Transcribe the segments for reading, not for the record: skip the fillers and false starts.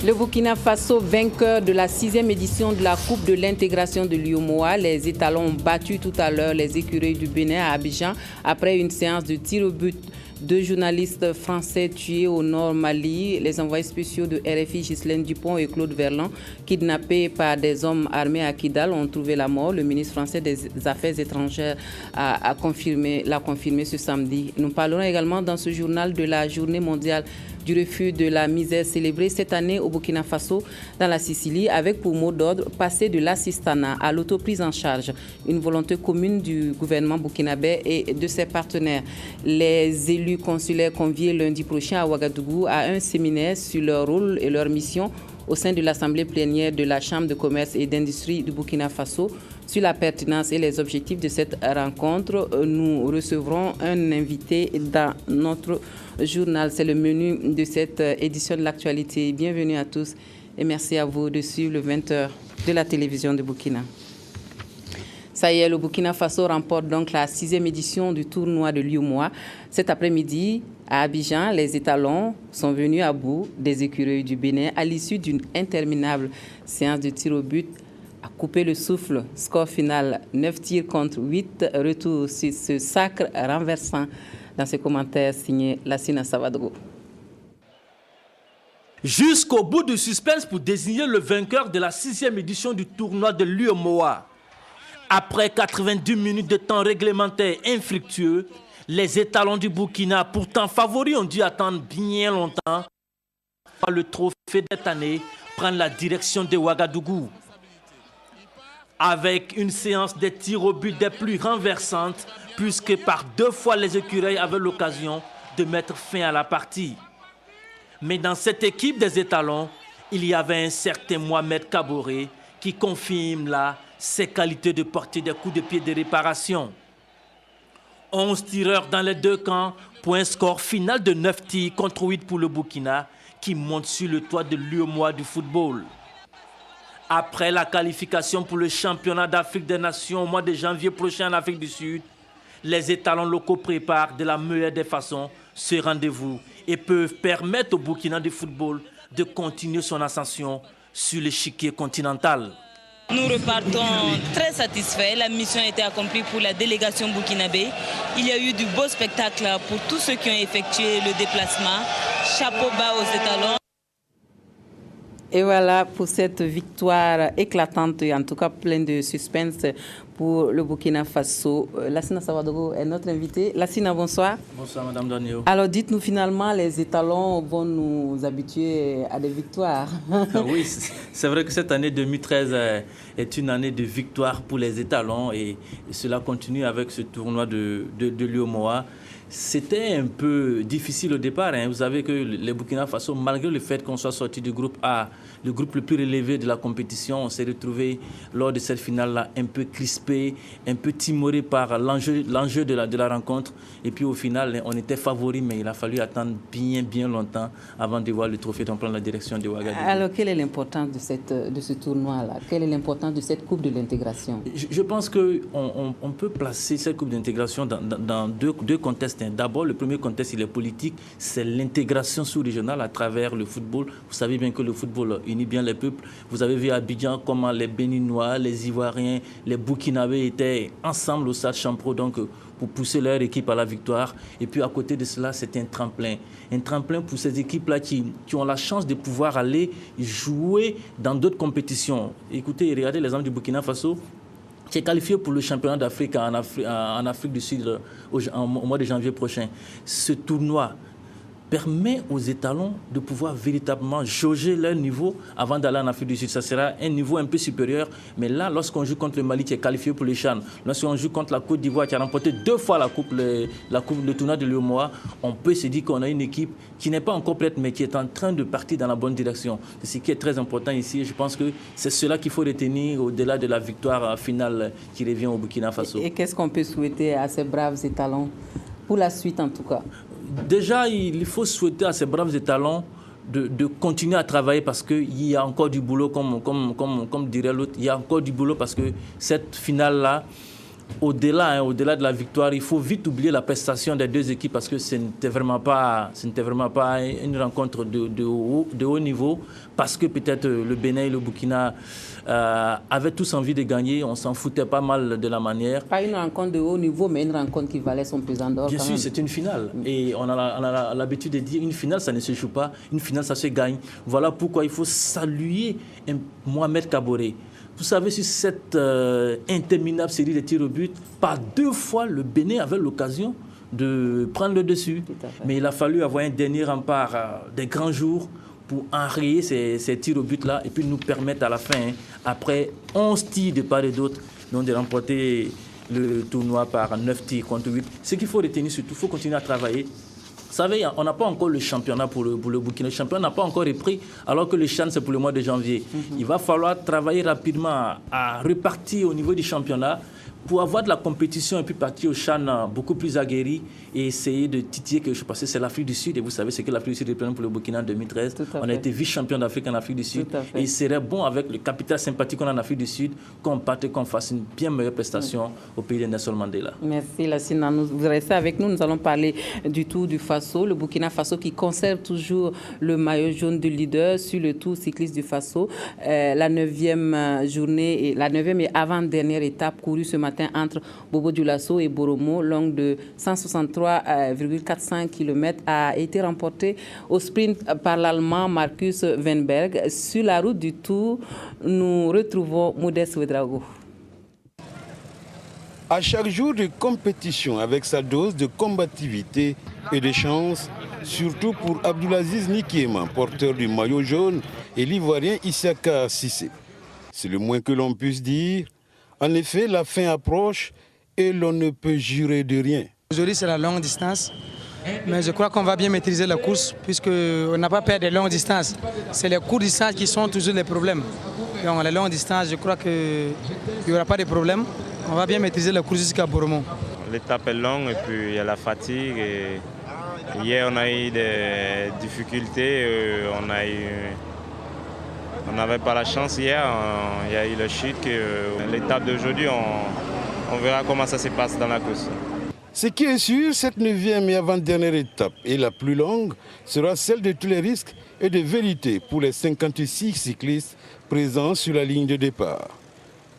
Le Burkina Faso, vainqueur de la 6e édition de la Coupe de l'intégration de l'UEMOA. Les étalons ont battu tout à l'heure les écureuils du Bénin à Abidjan après une séance de tir au but. 2 journalistes français tués au nord Mali, les envoyés spéciaux de RFI Ghislaine Dupont et Claude Verlan, kidnappés par des hommes armés à Kidal, ont trouvé la mort. Le ministre français des Affaires étrangères l'a confirmé ce samedi. Nous parlerons également dans ce journal de la journée mondiale du refus de la misère célébrée cette année au Burkina Faso, dans la Sicile, avec pour mot d'ordre passer de l'assistanat à l'autoprise en charge, une volonté commune du gouvernement burkinabé et de ses partenaires. Les élus consulaires conviés lundi prochain à Ouagadougou à un séminaire sur leur rôle et leur mission au sein de l'Assemblée plénière de la Chambre de commerce et d'industrie du Burkina Faso. Sur la pertinence et les objectifs de cette rencontre, nous recevrons un invité dans notre journal. C'est le menu de cette édition de l'actualité. Bienvenue à tous et merci à vous de suivre le 20h de la télévision de Burkina. Ça y est, le Burkina Faso remporte donc la 6e édition du tournoi de l'UEMOA. Cet après-midi, à Abidjan, les étalons sont venus à bout des écureuils du Bénin à l'issue d'une interminable séance de tir au but a coupé le souffle. Score final 9 tirs contre 8. Retour sur ce sacre renversant. Dans ce commentaire signé Lassina Savadogo. Jusqu'au bout du suspense pour désigner le vainqueur de la 6e édition du tournoi de l'UEMOA. Après 90 minutes de temps réglementaire infructueux, les étalons du Burkina, pourtant favoris, ont dû attendre bien longtemps. Le trophée de cette année prend la direction de Ouagadougou. Avec une séance de tirs au but des plus renversantes, puisque par 2 fois les écureuils avaient l'occasion de mettre fin à la partie. Mais dans cette équipe des étalons, il y avait un certain Mohamed Kaboré qui confirme là ses qualités de porter des coups de pied de réparation. 11 tireurs dans les 2 camps pour un score final de 9 tirs contre 8 pour le Burkina qui monte sur le toit de l'UEMOA du football. Après la qualification pour le championnat d'Afrique des Nations au mois de janvier prochain en Afrique du Sud, les étalons locaux préparent de la meilleure des façons ce rendez-vous et peuvent permettre au Burkina du football de continuer son ascension sur l'échiquier continental. Nous repartons très satisfaits. La mission a été accomplie pour la délégation burkinabé. Il y a eu du beau spectacle pour tous ceux qui ont effectué le déplacement. Chapeau bas aux étalons. Et voilà pour cette victoire éclatante et en tout cas pleine de suspense pour le Burkina Faso. Lassina Savadogo est notre invité. Lassina, bonsoir. Bonsoir Madame Daniel. Alors dites-nous finalement, les étalons vont nous habituer à des victoires. Oui, c'est vrai que cette année 2013 est une année de victoire pour les étalons et cela continue avec ce tournoi de l'UEMOA. C'était un peu difficile au départ. Vous savez que les Burkina Faso, malgré le fait qu'on soit sorti du groupe A, le groupe le plus relevé de la compétition, on s'est retrouvé lors de cette finale-là un peu crispé, un peu timoré par l'enjeu de la rencontre. Et puis au final, on était favoris, mais il a fallu attendre bien longtemps avant de voir le trophée d'en prendre la direction de Ouagadougou. Alors, quelle est l'importance de ce tournoi-là? Quelle est l'importance de cette Coupe de l'intégration? Je pense qu'on peut placer cette Coupe d'intégration dans deux contextes. D'abord, le premier contexte, il est politique, c'est l'intégration sous-régionale à travers le football. Vous savez bien que le football unit bien les peuples. Vous avez vu à Abidjan comment les Béninois, les Ivoiriens, les Burkinabés étaient ensemble au Stade Champro, donc pour pousser leur équipe à la victoire. Et puis à côté de cela, c'est un tremplin pour ces équipes-là qui ont la chance de pouvoir aller jouer dans d'autres compétitions. Écoutez, regardez l'exemple du Burkina Faso, qui est qualifié pour le championnat d'Afrique en Afrique du Sud au mois de janvier prochain. Ce tournoi permet aux étalons de pouvoir véritablement jauger leur niveau avant d'aller en Afrique du Sud. Ça sera un niveau un peu supérieur. Mais là, lorsqu'on joue contre le Mali qui est qualifié pour les CHAN, lorsqu'on joue contre la Côte d'Ivoire qui a remporté 2 fois le tournoi de l'UEMOA, on peut se dire qu'on a une équipe qui n'est pas encore prête, mais qui est en train de partir dans la bonne direction. C'est ce qui est très important ici. Je pense que c'est cela qu'il faut retenir au-delà de la victoire finale qui revient au Burkina Faso. Et qu'est-ce qu'on peut souhaiter à ces braves étalons pour la suite en tout cas? Déjà, il faut souhaiter à ces braves étalons de continuer à travailler parce qu'il y a encore du boulot, comme dirait l'autre, il y a encore du boulot parce que cette finale-là, au-delà de la victoire, il faut vite oublier la prestation des deux équipes parce que ce n'était vraiment pas une rencontre de haut niveau, parce que peut-être le Bénin et le Burkina avaient tous envie de gagner. On s'en foutait pas mal de la manière. Pas une rencontre de haut niveau, mais une rencontre qui valait son pesant d'or. Bien sûr, c'est une finale. Et on a l'habitude de dire une finale, ça ne se joue pas. Une finale, ça se gagne. Voilà pourquoi il faut saluer Mohamed Kaboré. Vous savez, sur cette interminable série de tirs au but, par 2 fois, le Bénin avait l'occasion de prendre le dessus. Mais il a fallu avoir un dernier rempart des grands jours pour enrayer ces tirs au but-là et puis nous permettre à la fin, après 11 tirs de part et d'autre, de remporter le tournoi par 9 tirs contre 8. Ce qu'il faut retenir surtout, il faut continuer à travailler. Vous savez, on n'a pas encore le championnat pour le Burkina. Le championnat n'a pas encore repris, alors que le CHAN, c'est pour le mois de janvier. Il va falloir travailler rapidement à repartir au niveau du championnat pour avoir de la compétition et puis partir au CHAN beaucoup plus aguerri et essayer de titiller quelque chose. Parce que c'est l'Afrique du Sud et vous savez ce que l'Afrique du Sud représente pour le Burkina en 2013. On a été vice-champion d'Afrique en Afrique du Sud. Et il serait bon, avec le capital sympathique qu'on a en Afrique du Sud, qu'on parte et qu'on fasse une bien meilleure prestation au pays de Nelson Mandela. Merci Lassina. Vous restez avec nous. Nous allons parler du Tour du Faso. Le Burkina Faso qui conserve toujours le maillot jaune de leader sur le Tour cycliste du Faso. La 9e journée et la 9e et avant-dernière étape courue ce matin entre Bobo Dioulasso et Boromo, longue de 163,45 km, a été remportée au sprint par l'Allemand Markus Weinberg. Sur la route du Tour, nous retrouvons Modeste Ouedraogo. À chaque jour de compétition, avec sa dose de combativité et de chance, surtout pour Abdulaziz Nikiema, porteur du maillot jaune, et l'Ivoirien Issaka Cissé. C'est le moins que l'on puisse dire. En effet, la fin approche et l'on ne peut jurer de rien. Aujourd'hui, c'est la longue distance, mais je crois qu'on va bien maîtriser la course puisqu'on n'a pas peur des longues distances. C'est les courtes distances qui sont toujours les problèmes. Donc, les longues distances, je crois qu'il n'y aura pas de problème. On va bien maîtriser la course jusqu'à Boromo. L'étape est longue et puis il y a la fatigue. Et hier, on a eu des difficultés. On n'avait pas la chance hier, il y a eu le chute. L'étape d'aujourd'hui, on verra comment ça se passe dans la course. Ce qui est sûr, cette 9e et avant-dernière étape et la plus longue sera celle de tous les risques et de vérité pour les 56 cyclistes présents sur la ligne de départ.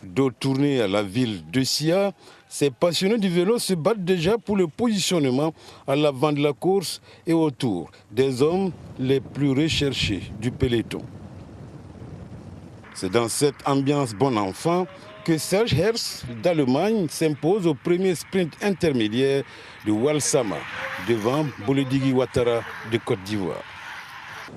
Dos tourné à la ville de Sia, ces passionnés du vélo se battent déjà pour le positionnement à l'avant de la course et autour des hommes les plus recherchés du peloton. C'est dans cette ambiance bon enfant que Serge Herz d'Allemagne s'impose au premier sprint intermédiaire de Walsama devant Bolodigi Ouattara de Côte d'Ivoire.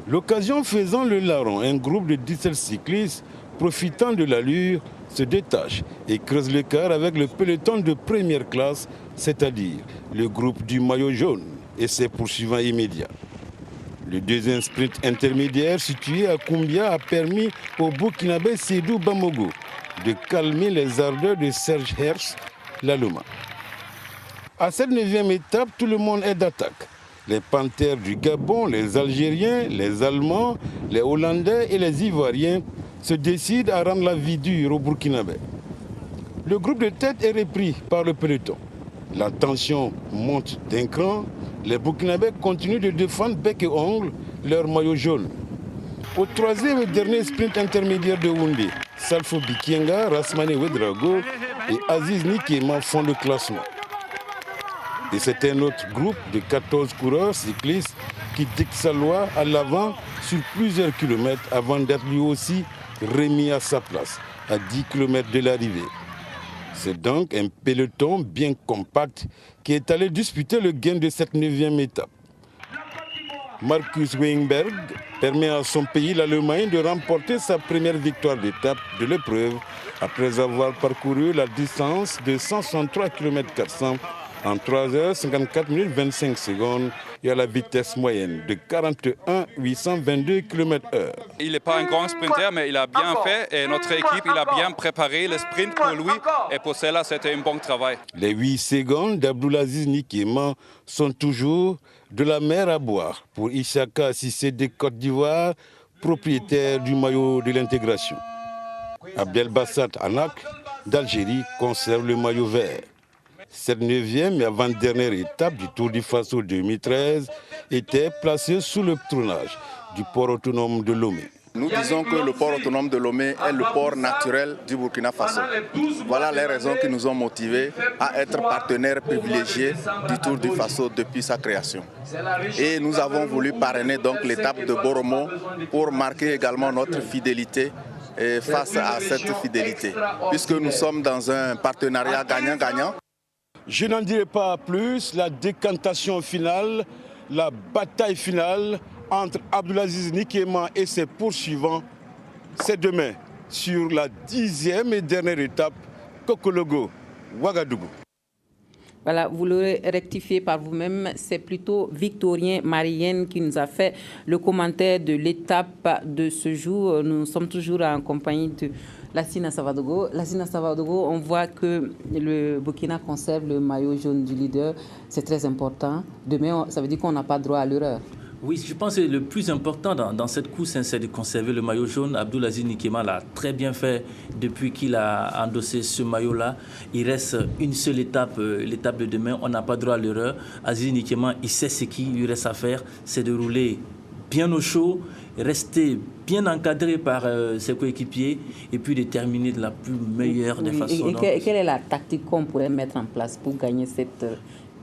L'occasion faisant le larron, un groupe de 17 cyclistes profitant de l'allure se détache et creuse l'écart avec le peloton de première classe, c'est-à-dire le groupe du maillot jaune et ses poursuivants immédiats. Le deuxième sprint intermédiaire situé à Koumbia a permis au Burkinabé Sédou Bamogo de calmer les ardeurs de Serge Herz, l'Allemand. À cette 9e étape, tout le monde est d'attaque. Les Panthères du Gabon, les Algériens, les Allemands, les Hollandais et les Ivoiriens se décident à rendre la vie dure au Burkinabé. Le groupe de tête est repris par le peloton. La tension monte d'un cran. Les Burkinabés continuent de défendre bec et ongle leur maillot jaune. Au troisième et dernier sprint intermédiaire de Houndé, Salfo Bikienga, Rasmane Ouedraogo et Aziz Nikiema font le classement. Et c'est un autre groupe de 14 coureurs cyclistes qui dicte sa loi à l'avant sur plusieurs kilomètres avant d'être lui aussi remis à sa place, à 10 km de l'arrivée. C'est donc un peloton bien compact qui est allé disputer le gain de cette 9e étape. Markus Weinberg permet à son pays, l'Allemagne, de remporter sa première victoire d'étape de l'épreuve après avoir parcouru la distance de 163 km 400 en 3h54 minutes 25 secondes et à la vitesse moyenne de 41 822 km/h. Il n'est pas un grand sprinter, mais il a bien fait et notre équipe il a bien préparé le sprint pour lui et pour cela c'était un bon travail. Les 8 secondes d'Abdulaziz Nikiema sont toujours de la mer à boire pour Issaka Cissé de Côte d'Ivoire, propriétaire du maillot de l'intégration. Abdel Bassat Anak d'Algérie conserve le maillot vert. Cette 9e et avant-dernière étape du Tour du Faso 2013 était placée sous le patronage du port autonome de Lomé. Nous disons que le port autonome de Lomé est le port naturel du Burkina Faso. Voilà les raisons qui nous ont motivés à être partenaires privilégiés du Tour du Faso depuis sa création. Et nous avons voulu parrainer donc l'étape de Boromo pour marquer également notre fidélité et face à cette fidélité, puisque nous sommes dans un partenariat gagnant-gagnant. Je n'en dirai pas plus, la décantation finale, la bataille finale entre Abdulaziz Nikema et ses poursuivants, c'est demain sur la 10e et dernière étape, Kokologo-Ouagadougou. Voilà, vous l'aurez rectifié par vous-même, c'est plutôt Victorien Marienne qui nous a fait le commentaire de l'étape de ce jour. Nous sommes toujours en compagnie de Lassina Savadogo. Lassina Savadogo, on voit que le Burkina conserve le maillot jaune du leader, c'est très important. Demain, ça veut dire qu'on n'a pas droit à l'erreur. Oui, je pense que le plus important dans cette course, c'est de conserver le maillot jaune. Abdulaziz Nikema l'a très bien fait depuis qu'il a endossé ce maillot-là. Il reste une seule étape, l'étape de demain. On n'a pas droit à l'erreur. Aziz Nikema, il sait ce qu'il lui reste à faire, c'est de rouler bien au chaud, rester bien encadré par ses coéquipiers et puis de terminer de la plus meilleure des façons. Et quelle est la tactique qu'on pourrait mettre en place pour gagner cette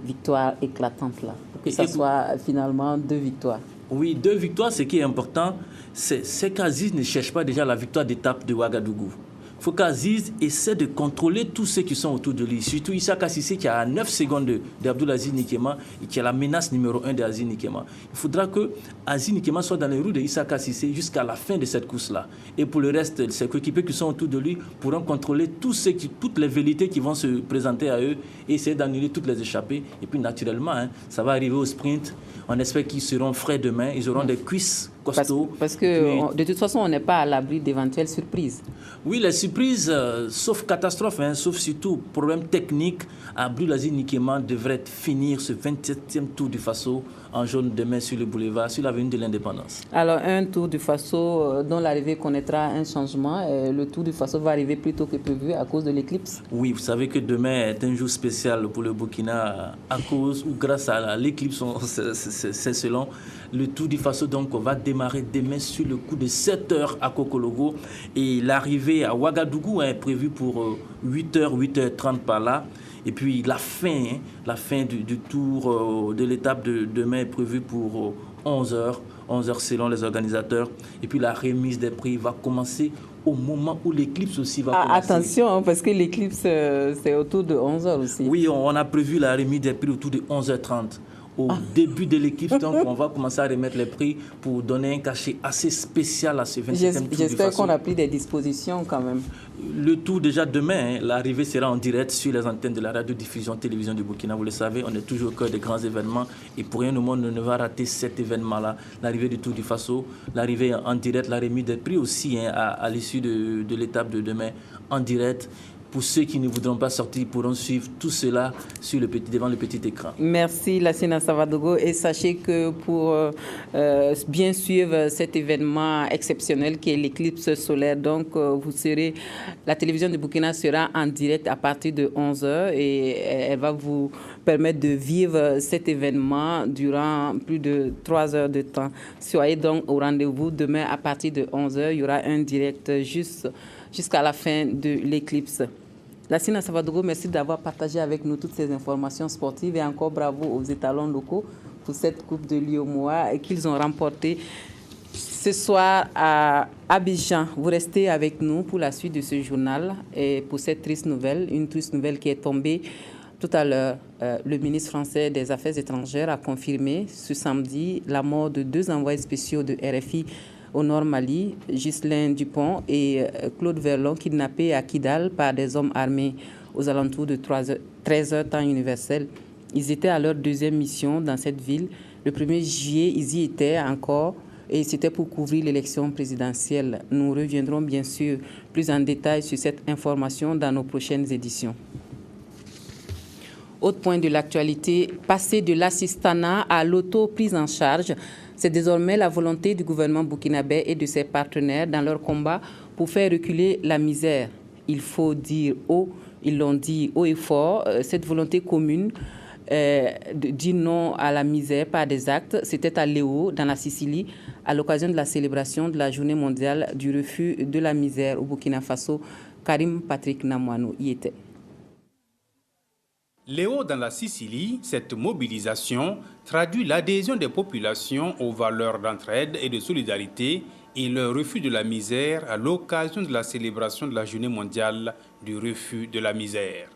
victoire éclatante-là, pour que ça soit finalement 2 victoires? Oui, 2 victoires, ce qui est important, c'est qu'Aziz ne cherche pas déjà la victoire d'étape de Ouagadougou. Il faut qu'Aziz essaie de contrôler tous ceux qui sont autour de lui, surtout Issa Kassissé qui est à 9 secondes d'Abdulaziz Nikema et qui est la menace numéro 1 d'Aziz Nikema. Il faudra que Aziz Nikema soit dans les roues de Issa Kassissé jusqu'à la fin de cette course-là. Et pour le reste, ses coéquipiers qui sont autour de lui pourront contrôler toutes les velléités qui vont se présenter à eux et essayer d'annuler toutes les échappées. Et puis naturellement, ça va arriver au sprint. On espère qu'ils seront frais demain, ils auront des cuisses costauds. Parce que de toute façon, on n'est pas à l'abri d'éventuelles surprises. Oui, les surprises, sauf catastrophe, sauf surtout problème technique, Abdulaziz Nikema devrait finir ce 27e Tour du Faso en jaune demain sur le boulevard, sur l'avenue de l'Indépendance. Alors, un Tour du Faso dont l'arrivée connaîtra un changement. Le Tour du Faso va arriver plus tôt que prévu à cause de l'éclipse. Oui, vous savez que demain est un jour spécial pour le Burkina à cause ou grâce à l'éclipse, c'est selon. Le Tour du Faso donc va démarrer demain sur le coup de 7h à Kokologo et l'arrivée à Ouagadougou est prévue pour 8h, 8h30 par là. Et puis la fin du tour de l'étape de demain est prévue pour 11h selon les organisateurs. Et puis la remise des prix va commencer au moment où l'éclipse aussi va commencer. Attention, parce que l'éclipse, c'est autour de 11h aussi. Oui, on a prévu la remise des prix autour de 11h30. Au début de l'équipe, donc on va commencer à remettre les prix pour donner un cachet assez spécial à ce 27e Tour du Faso. J'espère qu'on a pris des dispositions quand même. Le tour déjà demain, l'arrivée sera en direct sur les antennes de la radiodiffusion télévision du Burkina. Vous le savez, on est toujours au cœur des grands événements et pour rien au monde ne va rater cet événement-là. L'arrivée du Tour du Faso, l'arrivée en direct, la remise des prix aussi à l'issue de l'étape de demain en direct. Pour ceux qui ne voudront pas sortir, pourront suivre tout cela devant le petit écran. Merci Lassina Savadogo et sachez que pour bien suivre cet événement exceptionnel qui est l'éclipse solaire, donc la télévision du Burkina sera en direct à partir de 11h et elle va vous permettre de vivre cet événement durant plus de 3 heures de temps. Soyez donc au rendez-vous demain à partir de 11h. Il y aura un direct jusqu'à la fin de l'éclipse. Lassina Savadogo, merci d'avoir partagé avec nous toutes ces informations sportives et encore bravo aux étalons locaux pour cette Coupe de l'UEMOA qu'ils ont remportée ce soir à Abidjan. Vous restez avec nous pour la suite de ce journal et pour cette triste nouvelle, une triste nouvelle qui est tombée tout à l'heure. Le ministre français des Affaires étrangères a confirmé ce samedi la mort de 2 envoyés spéciaux de RFI au Nord Mali, Ghislain Dupont et Claude Verlon, kidnappés à Kidal par des hommes armés aux alentours de 13h temps universel. Ils étaient à leur 2e mission dans cette ville. Le 1er juillet, ils y étaient encore et c'était pour couvrir l'élection présidentielle. Nous reviendrons bien sûr plus en détail sur cette information dans nos prochaines éditions. Autre point de l'actualité, passer de l'assistanat à l'auto-prise en charge. C'est désormais la volonté du gouvernement burkinabé et de ses partenaires dans leur combat pour faire reculer la misère. Il faut dire haut, ils l'ont dit haut et fort, cette volonté commune de dire non à la misère par des actes. C'était à Léo, dans la Sicile, à l'occasion de la célébration de la journée mondiale du refus de la misère au Burkina Faso. Karim Patrick Namouanou y était. Léo, dans la Sicile, cette mobilisation traduit l'adhésion des populations aux valeurs d'entraide et de solidarité et le refus de la misère à l'occasion de la célébration de la journée mondiale du refus de la misère.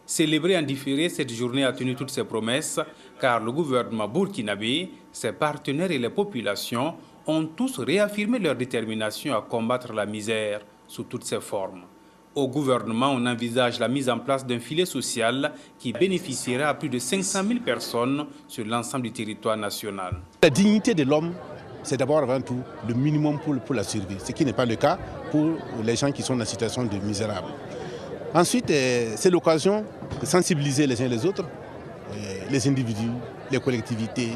Célébrer en différé, cette journée a tenu toutes ses promesses car le gouvernement burkinabé, ses partenaires et les populations ont tous réaffirmé leur détermination à combattre la misère sous toutes ses formes. Au gouvernement, on envisage la mise en place d'un filet social qui bénéficiera à plus de 500 000 personnes sur l'ensemble du territoire national. La dignité de l'homme, c'est d'abord avant tout le minimum pour la survie, ce qui n'est pas le cas pour les gens qui sont dans une situation de misérable. Ensuite, c'est l'occasion de sensibiliser les uns les autres, les individus, les collectivités,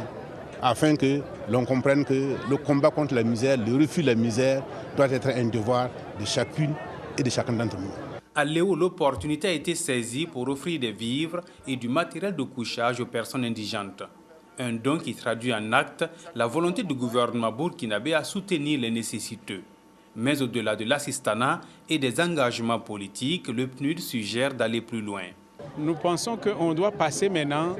afin que l'on comprenne que le combat contre la misère, le refus de la misère doit être un devoir de chacune et de chacun d'entre nous. À Léo, l'opportunité a été saisie pour offrir des vivres et du matériel de couchage aux personnes indigentes. Un don qui traduit en acte la volonté du gouvernement burkinabé à soutenir les nécessiteux. Mais au-delà de l'assistanat et des engagements politiques, le PNUD suggère d'aller plus loin. Nous pensons qu'on doit passer maintenant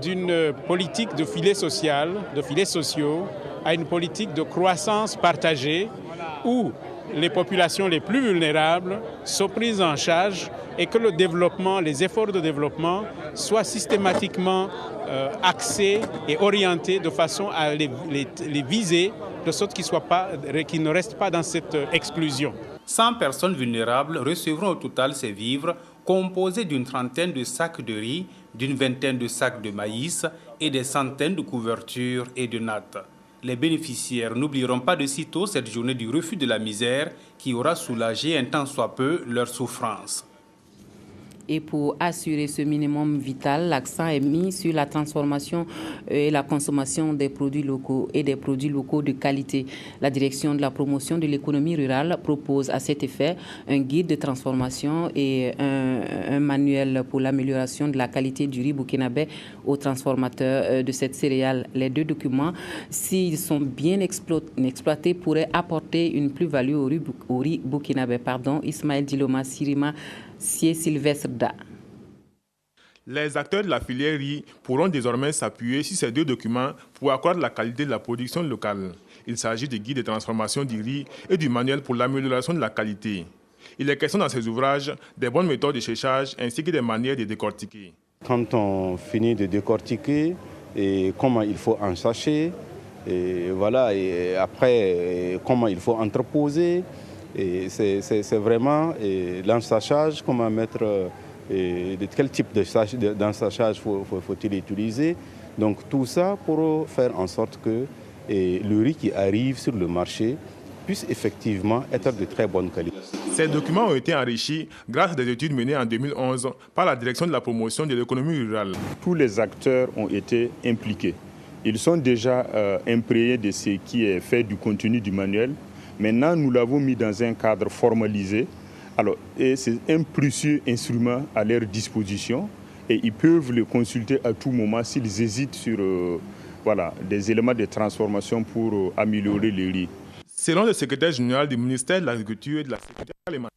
d'une politique de filet social, de filets sociaux, à une politique de croissance partagée où les populations les plus vulnérables sont prises en charge et que le développement, les efforts de développement soient systématiquement axés et orientés de façon à les viser, de sorte qu'ils ne restent pas dans cette exclusion. 100 personnes vulnérables recevront au total ces vivres composés d'une trentaine de sacs de riz, d'une vingtaine de sacs de maïs et des centaines de couvertures et de nattes. Les bénéficiaires n'oublieront pas de sitôt cette journée du refus de la misère qui aura soulagé un tant soit peu leur souffrance. Et pour assurer ce minimum vital, l'accent est mis sur la transformation et la consommation des produits locaux et des produits locaux de qualité. La direction de la promotion de l'économie rurale propose à cet effet un guide de transformation et un manuel pour l'amélioration de la qualité du riz burkinabé aux transformateurs de cette céréale. Les deux documents, s'ils sont bien exploités, pourraient apporter une plus-value au riz burkinabé. Ismaël Diloma Sirima, Sylvestre Da. Les acteurs de la filière riz pourront désormais s'appuyer sur ces deux documents pour accroître la qualité de la production locale. Il s'agit du guide de transformation du riz et du manuel pour l'amélioration de la qualité. Il est question dans ces ouvrages des bonnes méthodes de séchage ainsi que des manières de décortiquer. Quand on finit de décortiquer, et comment il faut ensacher, et voilà, et après comment il faut entreposer. C'est vraiment l'ensachage, comment mettre, de quel type d'ensachage faut-il utiliser. Donc tout ça pour faire en sorte que le riz qui arrive sur le marché puisse effectivement être de très bonne qualité. Ces documents ont été enrichis grâce à des études menées en 2011 par la direction de la promotion de l'économie rurale. Tous les acteurs ont été impliqués. Ils sont déjà imprégnés de ce qui est fait du contenu du manuel. Maintenant, nous l'avons mis dans un cadre formalisé. Et c'est un précieux instrument à leur disposition. Et ils peuvent le consulter à tout moment s'ils hésitent sur des éléments de transformation pour améliorer le riz. Selon le secrétaire général du ministère de l'Agriculture et de la Sécurité alimentaire,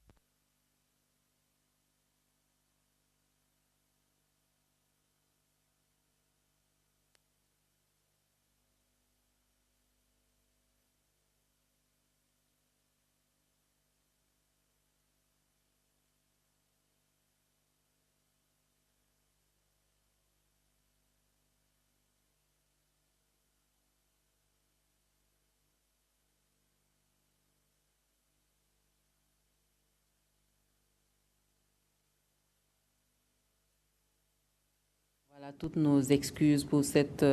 Voilà, toutes nos excuses pour cette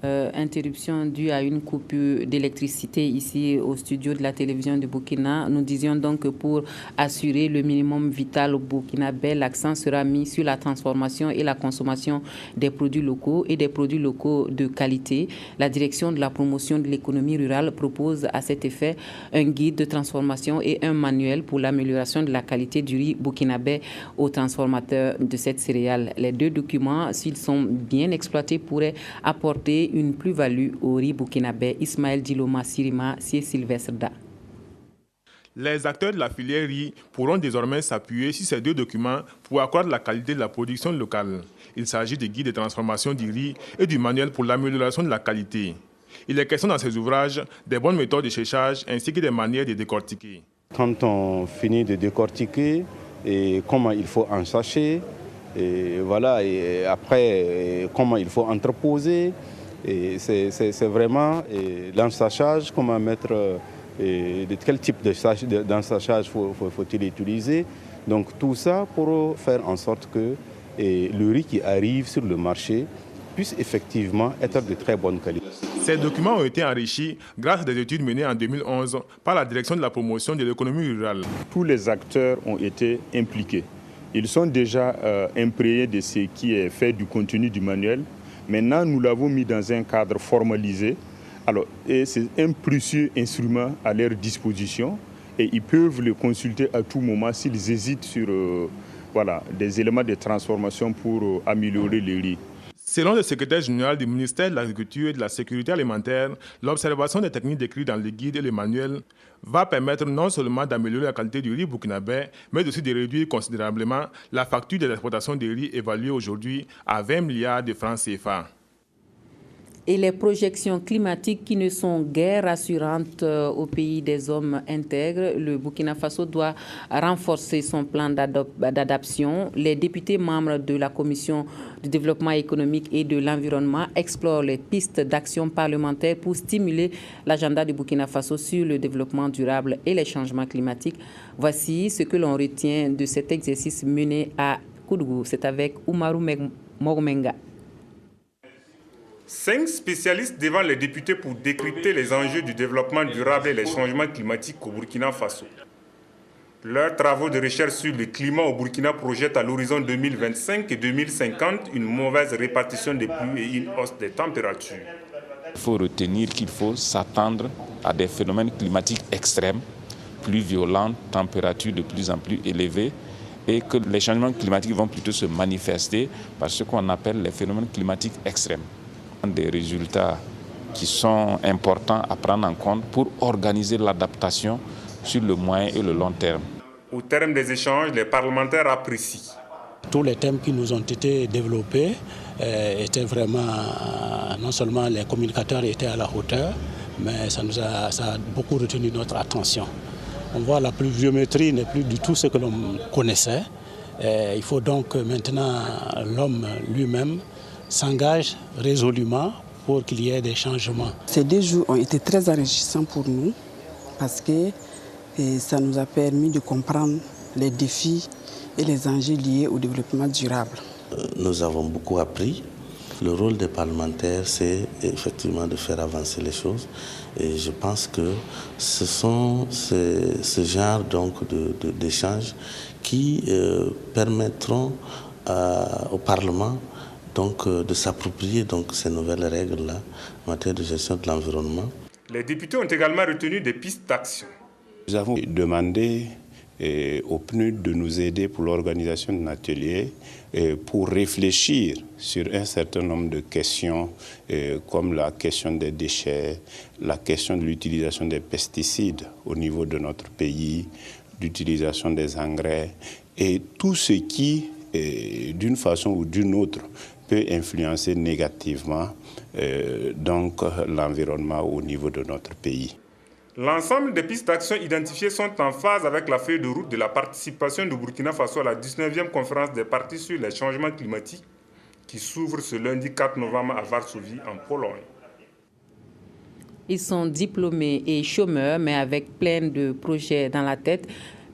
interruption due à une coupure d'électricité ici au studio de la télévision de Burkina. Nous disions donc que pour assurer le minimum vital au burkinabé, l'accent sera mis sur la transformation et la consommation des produits locaux et des produits locaux de qualité. La direction de la promotion de l'économie rurale propose à cet effet un guide de transformation et un manuel pour l'amélioration de la qualité du riz burkinabé aux transformateurs de cette céréale. Les deux documents, s'ils sont bien exploités, pourraient apporter une plus-value au riz burkinabé. Ismaël Diloma Sirima, c'est Sylvestre Da. Les acteurs de la filière riz pourront désormais s'appuyer sur ces deux documents pour accroître la qualité de la production locale. Il s'agit des guides de transformation du riz et du manuel pour l'amélioration de la qualité. Il est question dans ces ouvrages des bonnes méthodes de séchage ainsi que des manières de décortiquer. Quand on finit de décortiquer et comment il faut ensacher, et voilà, et après comment il faut entreposer, et c'est vraiment l'ensachage, comment mettre, de quel type d'ensachage faut-il utiliser. Donc tout ça pour faire en sorte que le riz qui arrive sur le marché puisse effectivement être de très bonne qualité. Ces documents ont été enrichis grâce à des études menées en 2011 par la direction de la promotion de l'économie rurale. Tous les acteurs ont été impliqués. Ils sont déjà imprégnés de ce qui est fait du contenu du manuel. Maintenant, nous l'avons mis dans un cadre formalisé. Alors, et c'est un précieux instrument à leur disposition et ils peuvent le consulter à tout moment s'ils hésitent sur des éléments de transformation pour améliorer le riz. Selon le secrétaire général du ministère de l'Agriculture et de la Sécurité alimentaire, l'observation des techniques décrites dans les guides et les manuels va permettre non seulement d'améliorer la qualité du riz burkinabé, mais aussi de réduire considérablement la facture des exportations de riz évaluée aujourd'hui à 20 milliards de francs CFA. Et les projections climatiques qui ne sont guère rassurantes au pays des hommes intègres, le Burkina Faso doit renforcer son plan d'adaptation. Les députés membres de la Commission du développement économique et de l'environnement explorent les pistes d'action parlementaire pour stimuler l'agenda du Burkina Faso sur le développement durable et les changements climatiques. Voici ce que l'on retient de cet exercice mené à Koudougou. C'est avec Oumarou Morumenga. 5 spécialistes devant les députés pour décrypter les enjeux du développement durable et les changements climatiques au Burkina Faso. Leurs travaux de recherche sur le climat au Burkina projettent à l'horizon 2025 et 2050 une mauvaise répartition des pluies et une hausse des températures. Il faut retenir qu'il faut s'attendre à des phénomènes climatiques extrêmes, plus violents, températures de plus en plus élevées, et que les changements climatiques vont plutôt se manifester par ce qu'on appelle les phénomènes climatiques extrêmes. Des résultats qui sont importants à prendre en compte pour organiser l'adaptation sur le moyen et le long terme. Au terme des échanges, les parlementaires apprécient. Tous les thèmes qui nous ont été développés étaient vraiment, non seulement les communicateurs étaient à la hauteur, mais ça a beaucoup retenu notre attention. On voit la pluviométrie n'est plus du tout ce que l'on connaissait. Il faut donc maintenant l'homme lui-même s'engage résolument pour qu'il y ait des changements. Ces 2 jours ont été très enrichissants pour nous parce que ça nous a permis de comprendre les défis et les enjeux liés au développement durable. Nous avons beaucoup appris. Le rôle des parlementaires, c'est effectivement de faire avancer les choses. Et je pense que ce sont ce genre d'échanges qui permettront au Parlement de s'approprier ces nouvelles règles-là en matière de gestion de l'environnement. Les députés ont également retenu des pistes d'action. Nous avons demandé au PNUD de nous aider pour l'organisation d'un atelier pour réfléchir sur un certain nombre de questions comme la question des déchets, la question de l'utilisation des pesticides au niveau de notre pays, l'utilisation des engrais et tout ce qui, d'une façon ou d'une autre, peut influencer négativement l'environnement au niveau de notre pays. L'ensemble des pistes d'action identifiées sont en phase avec la feuille de route de la participation du Burkina Faso à la 19e conférence des partis sur les changements climatiques qui s'ouvre ce lundi 4 novembre à Varsovie, en Pologne. Ils sont diplômés et chômeurs, mais avec plein de projets dans la tête.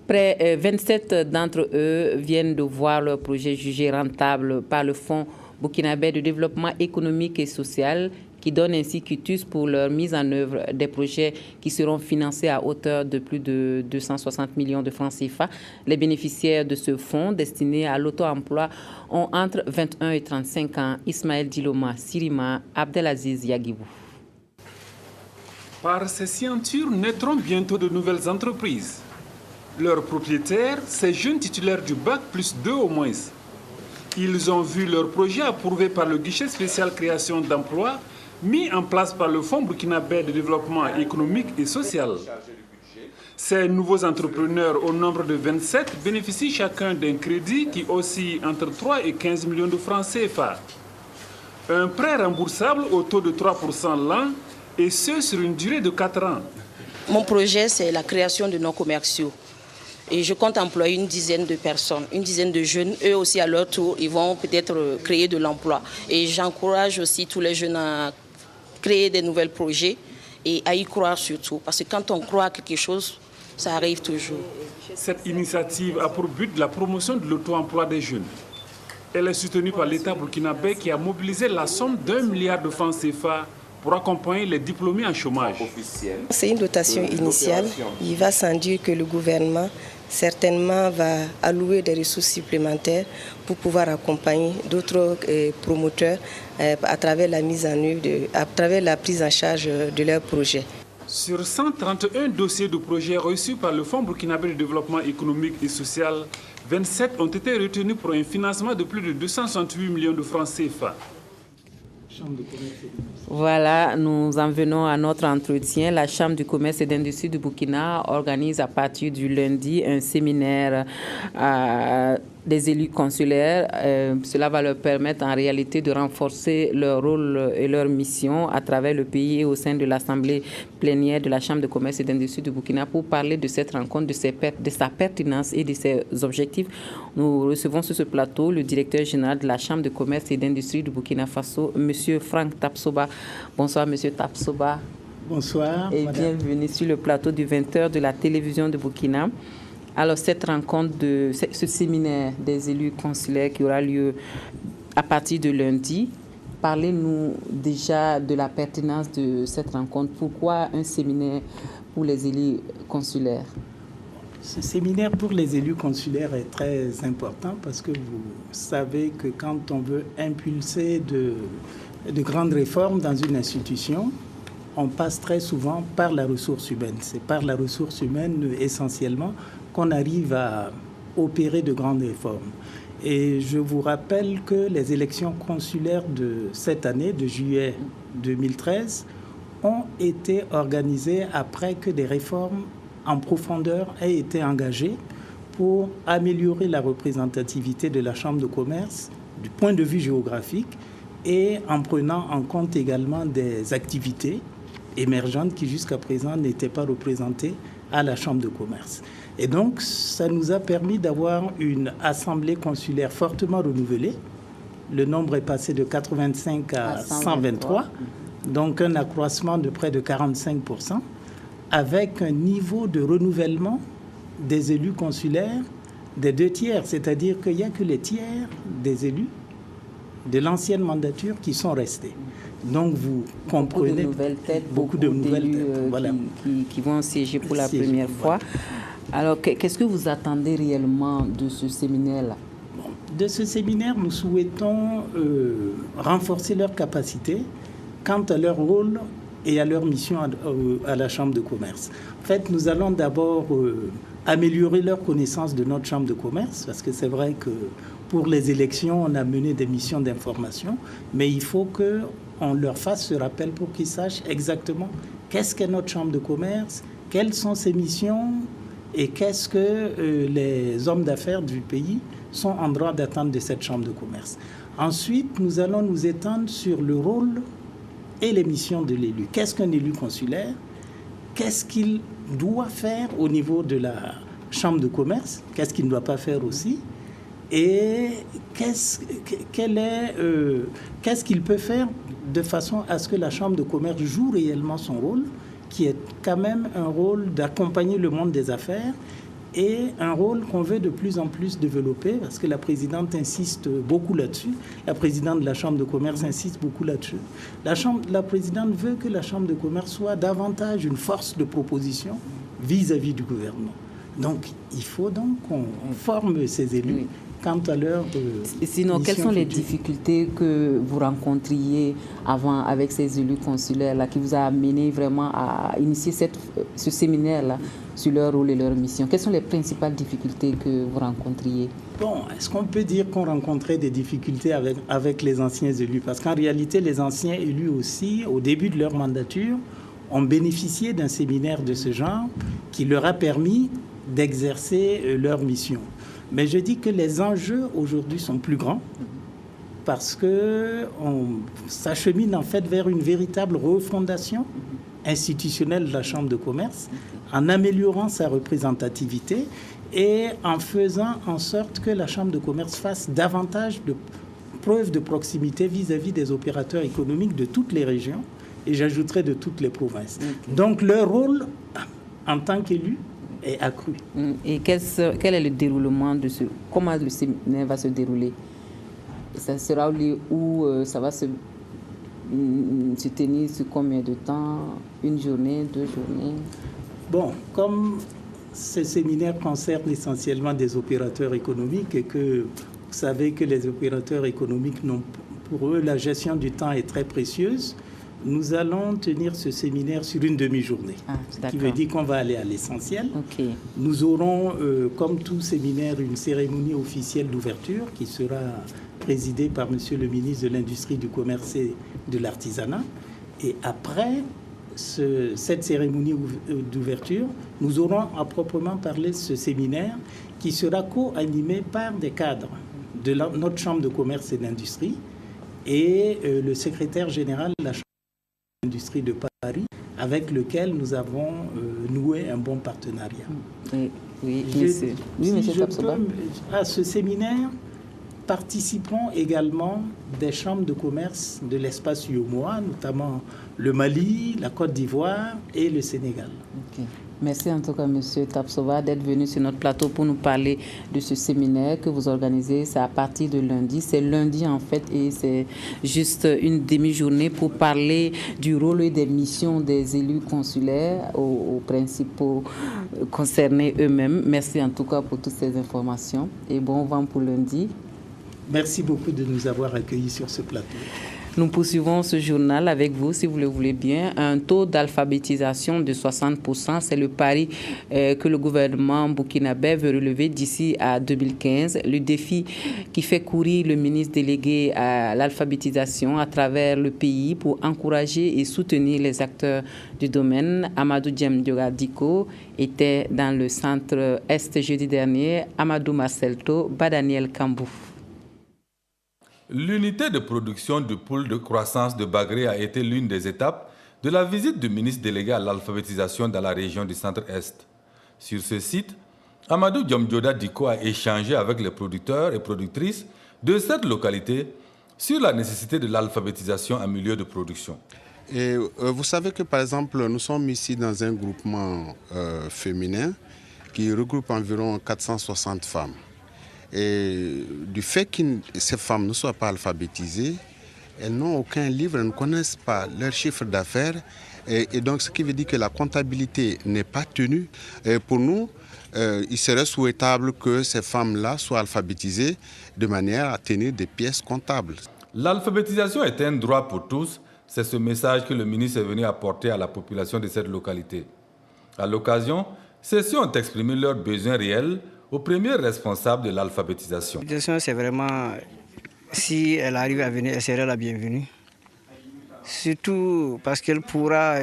Près 27 d'entre eux viennent de voir leur projet jugé rentable par le Fonds burkinabé de développement économique et social qui donne ainsi quitus pour leur mise en œuvre des projets qui seront financés à hauteur de plus de 260 millions de francs CFA. Les bénéficiaires de ce fonds destiné à l'auto-emploi ont entre 21 et 35 ans. Ismaël Diloma, Sirima, Abdelaziz Yagibou. Par ces signatures naîtront bientôt de nouvelles entreprises. Leurs propriétaires, ces jeunes titulaires du bac plus 2 au moins. Ils ont vu leur projet approuvé par le guichet spécial création d'emplois mis en place par le Fonds burkinabé de développement économique et social. Ces nouveaux entrepreneurs au nombre de 27 bénéficient chacun d'un crédit qui oscille entre 3 et 15 millions de francs CFA. Un prêt remboursable au taux de 3% l'an et ce sur une durée de 4 ans. Mon projet, c'est la création de non-commerciaux. Et je compte employer une dizaine de personnes, une dizaine de jeunes. Eux aussi, à leur tour, ils vont peut-être créer de l'emploi. Et j'encourage aussi tous les jeunes à créer des nouveaux projets et à y croire surtout. Parce que quand on croit à quelque chose, ça arrive toujours. Cette initiative a pour but la promotion de l'auto-emploi des jeunes. Elle est soutenue par l'État burkinabé qui a mobilisé la somme d'1 milliard de francs CFA pour accompagner les diplômés en chômage. C'est une dotation initiale. Il va sans dire que le gouvernement certainement va allouer des ressources supplémentaires pour pouvoir accompagner d'autres promoteurs à travers la mise en œuvre, à travers la prise en charge de leurs projets. Sur 131 dossiers de projets reçus par le Fonds burkinabé de développement économique et social, 27 ont été retenus pour un financement de plus de 268 millions de francs CFA. Voilà, nous en venons à notre entretien. La Chambre du commerce et d'industrie du Burkina organise à partir du lundi un séminaire des élus consulaires. Cela va leur permettre en réalité de renforcer leur rôle et leur mission à travers le pays et au sein de l'Assemblée plénière de la Chambre de commerce et d'industrie du Burkina pour parler de cette rencontre, de sa pertinence et de ses objectifs. Nous recevons sur ce plateau le directeur général de la Chambre de commerce et d'industrie du Burkina Faso, M. Franck Tapsoba. Bonsoir, M. Tapsoba. Bonsoir. Et bienvenue sur le plateau du 20h de la télévision de Burkina. Alors, cette rencontre, ce séminaire des élus consulaires qui aura lieu à partir de lundi, parlez-nous déjà de la pertinence de cette rencontre. Pourquoi un séminaire pour les élus consulaires? Ce séminaire pour les élus consulaires est très important parce que vous savez que quand on veut impulser de grandes réformes dans une institution, on passe très souvent par la ressource humaine. C'est par la ressource humaine essentiellement qu'on arrive à opérer de grandes réformes. Et je vous rappelle que les élections consulaires de cette année, de juillet 2013, ont été organisées après que des réformes en profondeur aient été engagées pour améliorer la représentativité de la Chambre de commerce du point de vue géographique et en prenant en compte également des activités émergentes qui jusqu'à présent n'étaient pas représentées à la Chambre de commerce. Et donc, ça nous a permis d'avoir une assemblée consulaire fortement renouvelée. Le nombre est passé de 85 à 123, donc un accroissement de près de 45%, avec un niveau de renouvellement des élus consulaires des 2 tiers, c'est-à-dire qu'il n'y a que les tiers des élus de l'ancienne mandature qui sont restés. Donc vous comprenez beaucoup de nouvelles têtes, voilà, qui vont siéger pour la première fois. Alors qu'est-ce que vous attendez réellement de ce séminaire-là? De ce séminaire, nous souhaitons renforcer leurs capacités quant à leur rôle et à leur mission à la Chambre de commerce. En fait, nous allons d'abord améliorer leur connaissance de notre Chambre de commerce, parce que c'est vrai que pour les élections, on a mené des missions d'information, mais il faut qu'on leur fasse ce rappel pour qu'ils sachent exactement qu'est-ce qu'est notre Chambre de commerce, quelles sont ses missions et qu'est-ce que les hommes d'affaires du pays sont en droit d'attendre de cette Chambre de commerce. Ensuite, nous allons nous étendre sur le rôle et les missions de l'élu. Qu'est-ce qu'un élu consulaire? Qu'est-ce qu'il doit faire au niveau de la Chambre de commerce? Qu'est-ce qu'il ne doit pas faire aussi? Et qu'est-ce qu'il peut faire de façon à ce que la Chambre de commerce joue réellement son rôle, qui est quand même un rôle d'accompagner le monde des affaires et un rôle qu'on veut de plus en plus développer parce que la présidente insiste beaucoup là-dessus. La présidente de la Chambre de commerce insiste beaucoup là-dessus. La présidente veut que la Chambre de commerce soit davantage une force de proposition vis-à-vis du gouvernement. Donc, il faut donc qu'on forme ces élus quant à leur Sinon, quelles sont les difficultés que vous rencontriez avant avec ces élus consulaires-là qui vous a amené vraiment à initier ce séminaire-là sur leur rôle et leur mission? Quelles sont les principales difficultés que vous rencontriez? Bon, est-ce qu'on peut dire qu'on rencontrait des difficultés avec les anciens élus? Parce qu'en réalité, les anciens élus aussi, au début de leur mandature, ont bénéficié d'un séminaire de ce genre qui leur a permis d'exercer leur mission. Mais je dis que les enjeux aujourd'hui sont plus grands parce qu'on s'achemine en fait vers une véritable refondation institutionnelle de la Chambre de commerce en améliorant sa représentativité et en faisant en sorte que la Chambre de commerce fasse davantage de preuves de proximité vis-à-vis des opérateurs économiques de toutes les régions et j'ajouterai de toutes les provinces. Donc leur rôle en tant qu'élu est accru. Et quel est le déroulement de ce... Comment le séminaire va se dérouler? Ça sera où ça va se tenir sur combien de temps? Une journée, 2 journées? Bon, comme ce séminaire concerne essentiellement des opérateurs économiques et que vous savez que les opérateurs économiques, pour eux, la gestion du temps est très précieuse, nous allons tenir ce séminaire sur une demi-journée, ce qui veut dire qu'on va aller à l'essentiel. Nous aurons, comme tout séminaire, une cérémonie officielle d'ouverture qui sera présidée par Monsieur le ministre de l'Industrie, du Commerce et de l'Artisanat. Et après cette cérémonie d'ouverture, nous aurons à proprement parler ce séminaire qui sera co-animé par des cadres de notre Chambre de commerce et d'industrie et le secrétaire général de la Chambre d'industrie de Paris, avec lequel nous avons noué un bon partenariat. À ce séminaire participeront également des chambres de commerce de l'espace UEMOA, notamment le Mali, la Côte d'Ivoire et le Sénégal. Merci en tout cas, M. Tapsova, d'être venu sur notre plateau pour nous parler de ce séminaire que vous organisez. C'est à partir de lundi. C'est lundi, en fait, et c'est juste une demi-journée pour parler du rôle et des missions des élus consulaires aux principaux concernés eux-mêmes. Merci en tout cas pour toutes ces informations et bon vent pour lundi. Merci beaucoup de nous avoir accueillis sur ce plateau. Nous poursuivons ce journal avec vous, si vous le voulez bien. Un taux d'alphabétisation de 60%, c'est le pari que le gouvernement burkinabé veut relever d'ici à 2015. Le défi qui fait courir le ministre délégué à l'alphabétisation à travers le pays pour encourager et soutenir les acteurs du domaine. Amadou Djemdioga-Diko était dans le centre Est jeudi dernier. Amadou Marcelto, Badaniel Kambou. L'unité de production du pôle de croissance de Bagré a été l'une des étapes de la visite du ministre délégué à l'alphabétisation dans la région du Centre-Est. Sur ce site, Amadou Djemdioga-Diko a échangé avec les producteurs et productrices de cette localité sur la nécessité de l'alphabétisation en milieu de production. Et vous savez que par exemple, nous sommes ici dans un groupement féminin qui regroupe environ 460 femmes. Et du fait que ces femmes ne soient pas alphabétisées, elles n'ont aucun livre, elles ne connaissent pas leur chiffre d'affaires. Et donc, ce qui veut dire que la comptabilité n'est pas tenue. Et pour nous, il serait souhaitable que ces femmes-là soient alphabétisées de manière à tenir des pièces comptables. L'alphabétisation est un droit pour tous. C'est ce message que le ministre est venu apporter à la population de cette localité. À l'occasion, ceux-ci ont exprimé leurs besoins réels au premier responsable de l'alphabétisation. L'alphabétisation, c'est vraiment, si elle arrive à venir, elle serait la bienvenue. Surtout parce qu'elle pourra,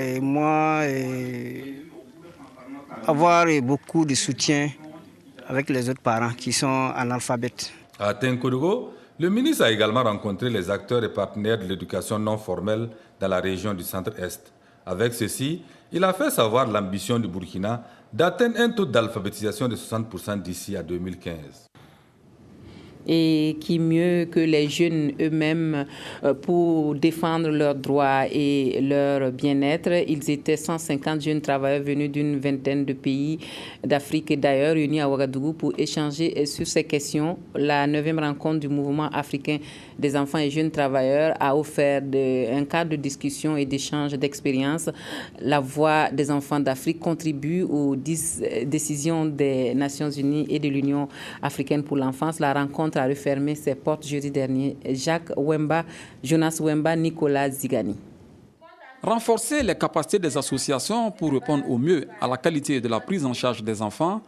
avoir beaucoup de soutien avec les autres parents qui sont analphabètes. À Tenkodogo, le ministre a également rencontré les acteurs et partenaires de l'éducation non formelle dans la région du Centre-Est. Avec ceci, il a fait savoir l'ambition du Burkina d'atteindre un taux d'alphabétisation de 60% d'ici à 2015. Et qui mieux que les jeunes eux-mêmes pour défendre leurs droits et leur bien-être. Ils étaient 150 jeunes travailleurs venus d'une vingtaine de pays d'Afrique et d'ailleurs réunis à Ouagadougou pour échanger sur ces questions. La 9e rencontre du mouvement africain des enfants et jeunes travailleurs a offert un cadre de discussion et d'échange d'expériences. La voix des enfants d'Afrique contribue aux décisions des Nations Unies et de l'Union africaine pour l'enfance. La rencontre a refermé ses portes jeudi dernier. Jacques Wemba, Jonas Wemba, Nicolas Zigani. Renforcer les capacités des associations pour répondre au mieux à la qualité de la prise en charge des enfants,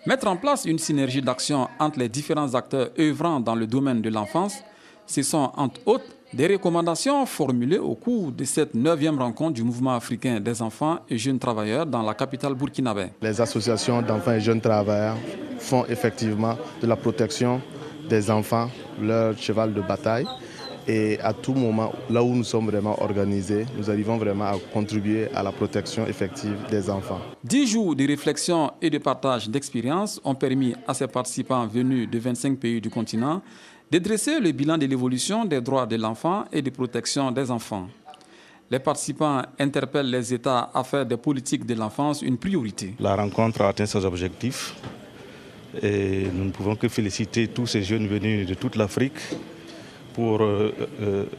mettre en place une synergie d'action entre les différents acteurs œuvrant dans le domaine de l'enfance, ce sont entre autres des recommandations formulées au cours de cette 9e rencontre du mouvement africain des enfants et jeunes travailleurs dans la capitale burkinabé. Les associations d'enfants et jeunes travailleurs font effectivement de la protection des enfants leur cheval de bataille. Et à tout moment, là où nous sommes vraiment organisés, nous arrivons vraiment à contribuer à la protection effective des enfants. 10 jours de réflexion et de partage d'expériences ont permis à ces participants venus de 25 pays du continent de dresser le bilan de l'évolution des droits de l'enfant et de protection des enfants. Les participants interpellent les États à faire des politiques de l'enfance une priorité. La rencontre a atteint ses objectifs et nous ne pouvons que féliciter tous ces jeunes venus de toute l'Afrique pour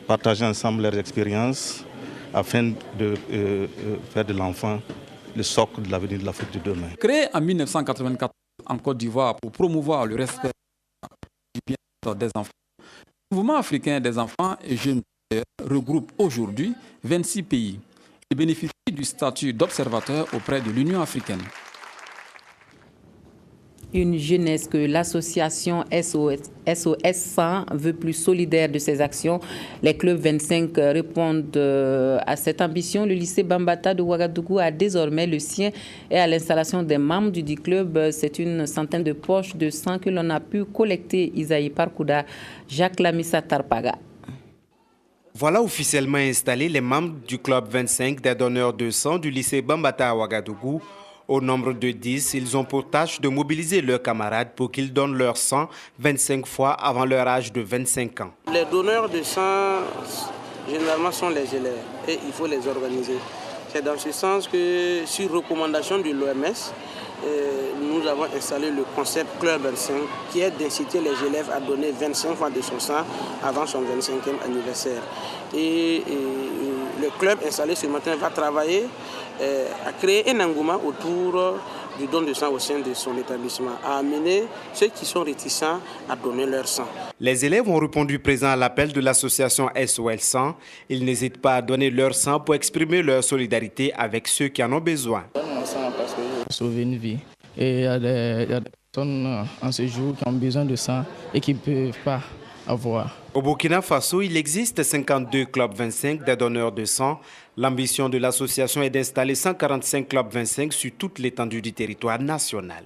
partager ensemble leurs expériences afin de faire de l'enfant le socle de l'avenir de l'Afrique de demain. Créé en 1984 en Côte d'Ivoire pour promouvoir le respect du bien-être des enfants, le mouvement africain des enfants et jeunes regroupe aujourd'hui 26 pays et bénéficie du statut d'observateur auprès de l'Union africaine. Une jeunesse que l'association SOS 100 veut plus solidaire de ses actions. Les clubs 25 répondent à cette ambition. Le lycée Bambata de Ouagadougou a désormais le sien et à l'installation des membres du dit club, c'est une centaine de poches de sang que l'on a pu collecter. Isaïe Parkouda, Jacques Lamissa Tarpaga. Voilà officiellement installés les membres du club 25 des donneurs de sang du lycée Bambata à Ouagadougou. Au nombre de 10, ils ont pour tâche de mobiliser leurs camarades pour qu'ils donnent leur sang 25 fois avant leur âge de 25 ans. Les donneurs de sang, généralement, sont les élèves et il faut les organiser. C'est dans ce sens que, sur recommandation de l'OMS, nous avons installé le concept Club 25 qui est d'inciter les élèves à donner 25 fois de son sang avant son 25e anniversaire. Et le club installé ce matin va travailler à créer un engouement autour du don de sang au sein de son établissement, à amener ceux qui sont réticents à donner leur sang. Les élèves ont répondu présent à l'appel de l'association SOS 100. Ils n'hésitent pas à donner leur sang pour exprimer leur solidarité avec ceux qui en ont besoin. Sauver une vie. Et il y a des personnes en ce jour qui ont besoin de sang et qui ne peuvent pas avoir. Au Burkina Faso, il existe 52 clubs 25 des donneurs de sang. L'ambition de l'association est d'installer 145 clubs 25 sur toute l'étendue du territoire national.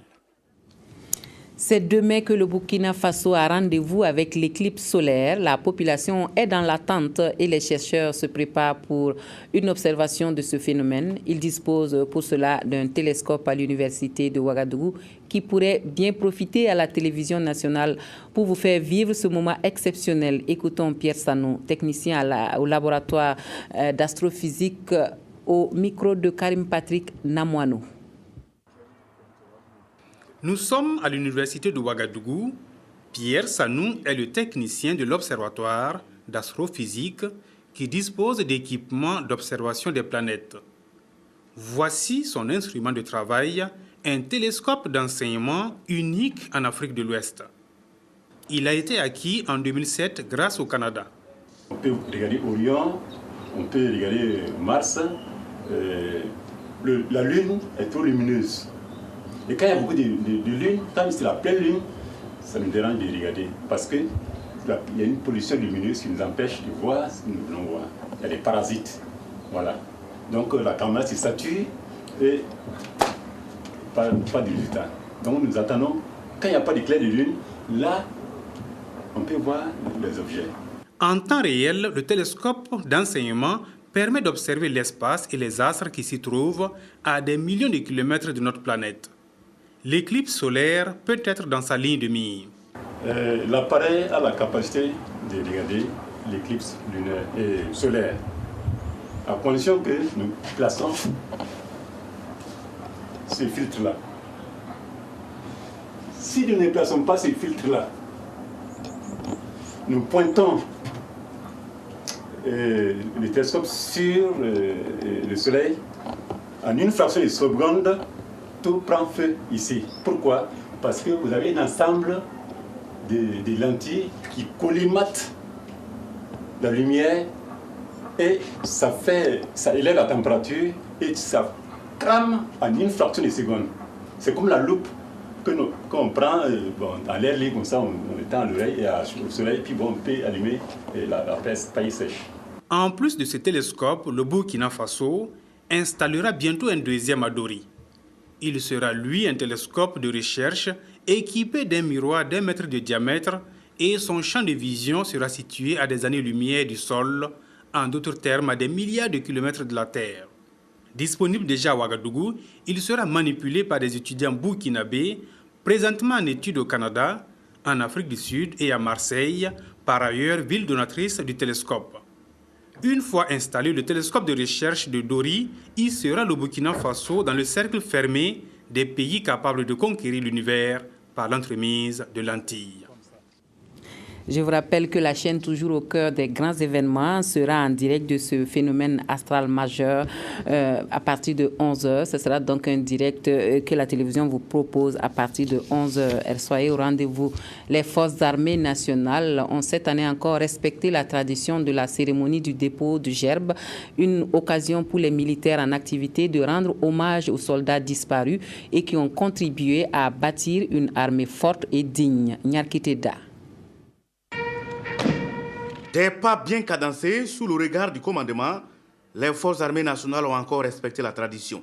C'est demain que le Burkina Faso a rendez-vous avec l'éclipse solaire. La population est dans l'attente et les chercheurs se préparent pour une observation de ce phénomène. Ils disposent pour cela d'un télescope à l'université de Ouagadougou qui pourrait bien profiter à la télévision nationale pour vous faire vivre ce moment exceptionnel. Écoutons Pierre Sanou, technicien au laboratoire d'astrophysique au micro de Karim Patrick Namouano. Nous sommes à l'université de Ouagadougou. Pierre Sanou est le technicien de l'observatoire d'astrophysique qui dispose d'équipements d'observation des planètes. Voici son instrument de travail, un télescope d'enseignement unique en Afrique de l'Ouest. Il a été acquis en 2007 grâce au Canada. On peut regarder Orion, on peut regarder Mars. La Lune est trop lumineuse. Et quand il y a beaucoup de lune, tant que c'est la pleine lune, ça nous dérange de regarder. Parce qu'il y a une pollution lumineuse qui nous empêche de voir ce que nous voulons voir. Il y a des parasites. Voilà. Donc la caméra se sature et pas de résultat. Donc nous attendons, quand il n'y a pas d'éclair de lune, là, on peut voir les objets. En temps réel, le télescope d'enseignement permet d'observer l'espace et les astres qui s'y trouvent à des millions de kilomètres de notre planète. L'éclipse solaire peut être dans sa ligne de mire. L'appareil a la capacité de regarder l'éclipse lunaire et solaire, à condition que nous plaçons ces filtres-là. Si nous ne plaçons pas ces filtres-là, nous pointons le télescope sur le Soleil, en une fraction de seconde, tout prend feu ici. Pourquoi? Parce que vous avez un ensemble de lentilles qui collimatent la lumière et ça élève la température et ça crame en une fraction de seconde. C'est comme la loupe qu'on prend à l'air libre, comme ça, on étend l'oreille au soleil, puis on peut allumer la paille sèche. En plus de ce télescope, le Burkina Faso installera bientôt un deuxième à Dori. Il sera, lui, un télescope de recherche équipé d'un miroir d'1 mètre de diamètre et son champ de vision sera situé à des années-lumière du sol, en d'autres termes à des milliards de kilomètres de la Terre. Disponible déjà à Ouagadougou, il sera manipulé par des étudiants burkinabés, présentement en études au Canada, en Afrique du Sud et à Marseille, par ailleurs ville donatrice du télescope. Une fois installé, le télescope de recherche de Dori y sera le Burkina Faso dans le cercle fermé des pays capables de conquérir l'univers par l'entremise de lentilles. Je vous rappelle que la chaîne toujours au cœur des grands événements sera en direct de ce phénomène astral majeur à partir de 11h. Ce sera donc un direct que la télévision vous propose à partir de 11h. Soyez au rendez-vous. Les forces armées nationales ont cette année encore respecté la tradition de la cérémonie du dépôt de gerbe, une occasion pour les militaires en activité de rendre hommage aux soldats disparus et qui ont contribué à bâtir une armée forte et digne. Nyarkiteda. Des pas bien cadencés sous le regard du commandement, les forces armées nationales ont encore respecté la tradition.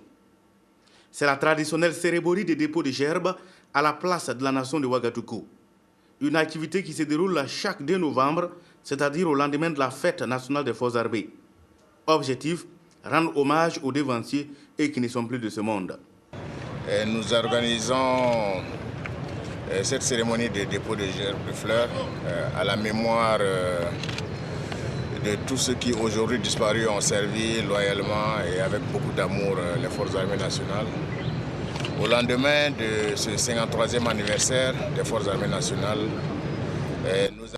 C'est la traditionnelle cérémonie de dépôt de gerbe à la place de la nation de Ouagadougou. Une activité qui se déroule chaque 2 novembre, c'est-à-dire au lendemain de la fête nationale des forces armées. Objectif, rendre hommage aux devanciers et qui ne sont plus de ce monde. Nous organisons cette cérémonie de dépôt de gerbe de fleurs à la mémoire de tous ceux qui aujourd'hui disparus ont servi loyalement et avec beaucoup d'amour les forces armées nationales. Au lendemain de ce 53e anniversaire des forces armées nationales, nous avons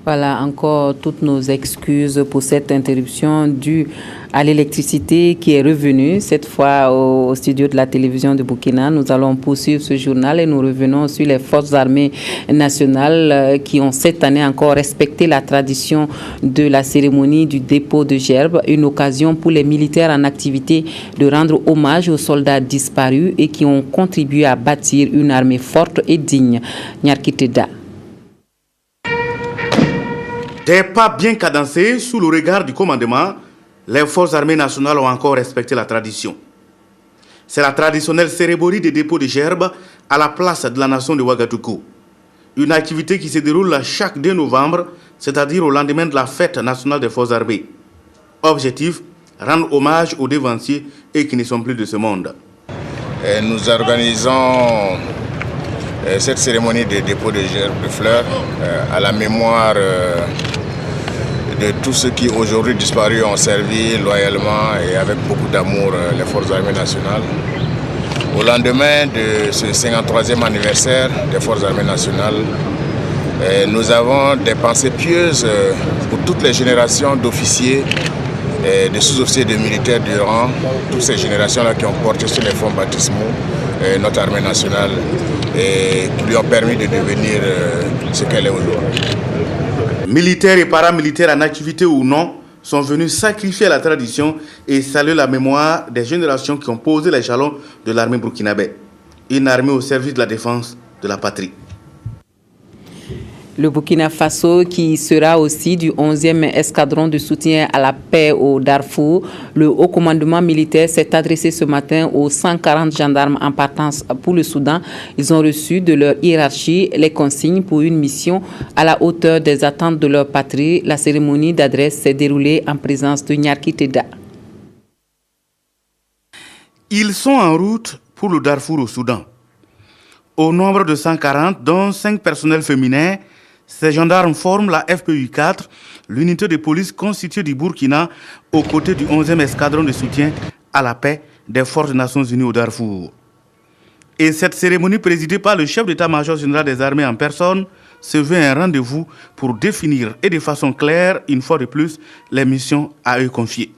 Voilà, encore toutes nos excuses pour cette interruption due à l'électricité qui est revenue, cette fois au studio de la télévision de Burkina. Nous allons poursuivre ce journal et nous revenons sur les forces armées nationales qui ont cette année encore respecté la tradition de la cérémonie du dépôt de gerbe, une occasion pour les militaires en activité de rendre hommage aux soldats disparus et qui ont contribué à bâtir une armée forte et digne. Nyarkiteda. Des pas bien cadencés sous le regard du commandement, les forces armées nationales ont encore respecté la tradition. C'est la traditionnelle cérémonie de dépôt de gerbe à la place de la nation de Ouagadougou. Une activité qui se déroule chaque 2 novembre, c'est-à-dire au lendemain de la fête nationale des forces armées. Objectif, rendre hommage aux devanciers et qui ne sont plus de ce monde. Nous organisons cette cérémonie de dépôt de gerbe de fleurs à la mémoire de tous ceux qui aujourd'hui disparus ont servi loyalement et avec beaucoup d'amour les forces armées nationales. Au lendemain de ce 53e anniversaire des forces armées nationales, nous avons des pensées pieuses pour toutes les générations d'officiers, de sous-officiers, de militaires durant toutes ces générations-là qui ont porté sur les fonds baptismaux notre armée nationale et qui lui ont permis de devenir ce qu'elle est aujourd'hui. Militaires et paramilitaires en activité ou non sont venus sacrifier la tradition et saluer la mémoire des générations qui ont posé les jalons de l'armée burkinabé. Une armée au service de la défense de la patrie. Le Burkina Faso, qui sera aussi du 11e escadron de soutien à la paix au Darfour, le haut commandement militaire s'est adressé ce matin aux 140 gendarmes en partance pour le Soudan. Ils ont reçu de leur hiérarchie les consignes pour une mission à la hauteur des attentes de leur patrie. La cérémonie d'adresse s'est déroulée en présence de Nyarki Teda. Ils sont en route pour le Darfour au Soudan. Au nombre de 140, dont 5 personnels féminins, ces gendarmes forment la FPU 4, l'unité de police constituée du Burkina, aux côtés du 11e escadron de soutien à la paix des forces des Nations Unies au Darfour. Et cette cérémonie présidée par le chef d'état-major général des armées en personne se veut un rendez-vous pour définir et de façon claire, une fois de plus, les missions à eux confiées.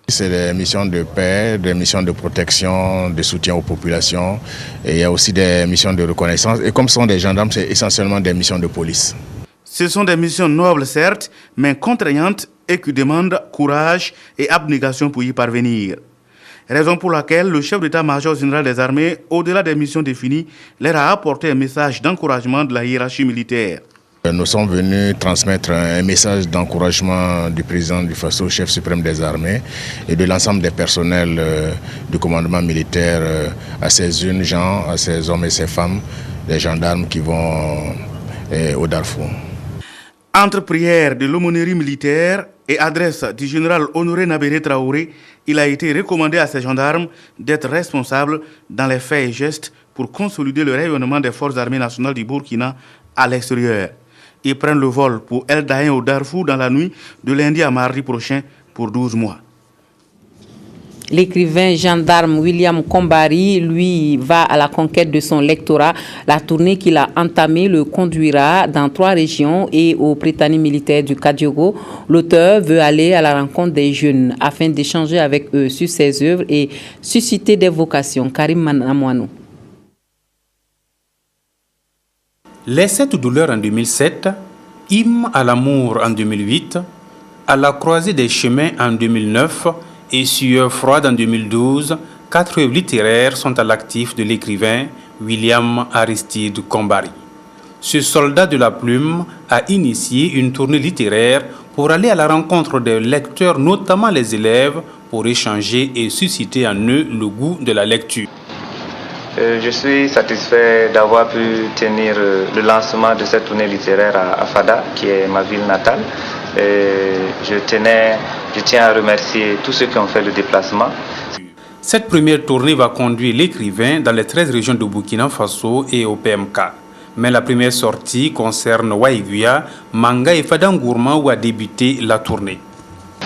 C'est des missions de paix, des missions de protection, de soutien aux populations. Et il y a aussi des missions de reconnaissance. Et comme ce sont des gendarmes, c'est essentiellement des missions de police. Ce sont des missions nobles, certes, mais contraignantes et qui demandent courage et abnégation pour y parvenir. Raison pour laquelle le chef d'état-major général des armées, au-delà des missions définies, leur a apporté un message d'encouragement de la hiérarchie militaire. Nous sommes venus transmettre un message d'encouragement du président du Faso, chef suprême des armées, et de l'ensemble des personnels du commandement militaire à ces jeunes gens, à ces hommes et ces femmes, des gendarmes qui vont au Darfour. Entre prières de l'aumônerie militaire et adresse du général Honoré Nabéré Traoré, il a été recommandé à ces gendarmes d'être responsables dans les faits et gestes pour consolider le rayonnement des forces armées nationales du Burkina à l'extérieur. Ils prennent le vol pour El Daïn au Darfour dans la nuit de lundi à mardi prochain pour 12 mois. L'écrivain gendarme William Kombari, lui, va à la conquête de son lectorat. La tournée qu'il a entamée le conduira dans 3 régions et au Prytanée militaire du Kadiogo. L'auteur veut aller à la rencontre des jeunes afin d'échanger avec eux sur ses œuvres et susciter des vocations. Karim Manamouanou. Les 7 douleurs en 2007, Hymne à l'amour en 2008, À la croisée des chemins en 2009 et Sueur froide en 2012, 4 œuvres littéraires sont à l'actif de l'écrivain William Aristide Kombari. Ce soldat de la plume a initié une tournée littéraire pour aller à la rencontre des lecteurs, notamment les élèves, pour échanger et susciter en eux le goût de la lecture. Je suis satisfait d'avoir pu tenir le lancement de cette tournée littéraire à Fada, qui est ma ville natale. Je tiens à remercier tous ceux qui ont fait le déplacement. Cette première tournée va conduire l'écrivain dans les 13 régions de Burkina Faso et au PMK. Mais la première sortie concerne Waïguya, Manga et Fadangourma où a débuté la tournée.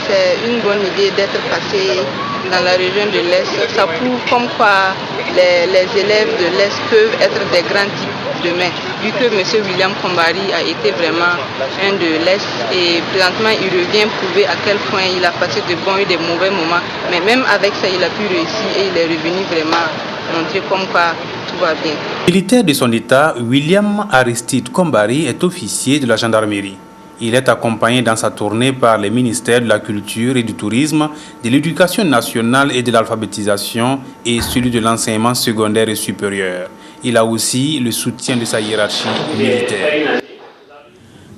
C'est une bonne idée d'être passé dans la région de l'Est. Ça prouve comme quoi les élèves de l'Est peuvent être des grands types demain. Vu que M. William Kombari a été vraiment un de l'Est et présentement il revient prouver à quel point il a passé de bons et de mauvais moments. Mais même avec ça, il a pu réussir et il est revenu vraiment montrer comme quoi tout va bien. Militaire de son état, William Aristide Kombari est officier de la gendarmerie. Il est accompagné dans sa tournée par les ministères de la Culture et du Tourisme, de l'Éducation nationale et de l'alphabétisation et celui de l'enseignement secondaire et supérieur. Il a aussi le soutien de sa hiérarchie militaire.